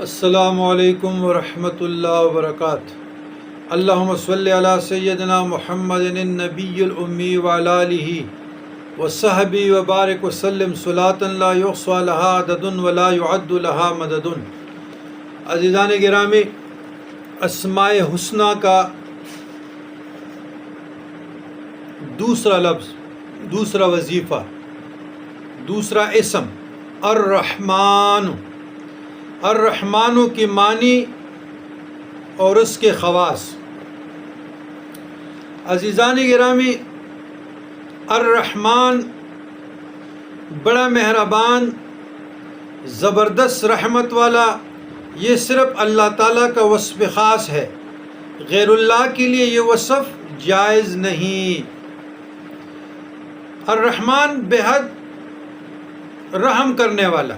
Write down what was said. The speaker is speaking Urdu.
السلام علیکم ورحمۃ اللہ وبرکاتہ۔ اللہم صلی علی سیدنا محمد النبی الامی وعلی آلہ وصحبہ وبارک وسلم صلاۃ لا یحصی لہا عدد ولا یعد لہا مدد۔ عزیزان گرامی، اسماء حسنہ کا دوسرا لفظ، دوسرا وظیفہ، دوسرا اسم الرحمن۔ الرحمن کی معنی اور اس کے خواص۔ عزیزان گرامی، الرحمن بڑا مہربان، زبردست رحمت والا، یہ صرف اللہ تعالیٰ کا وصف خاص ہے، غیر اللہ کے لیے یہ وصف جائز نہیں۔ الرحمن بے حد رحم کرنے والا،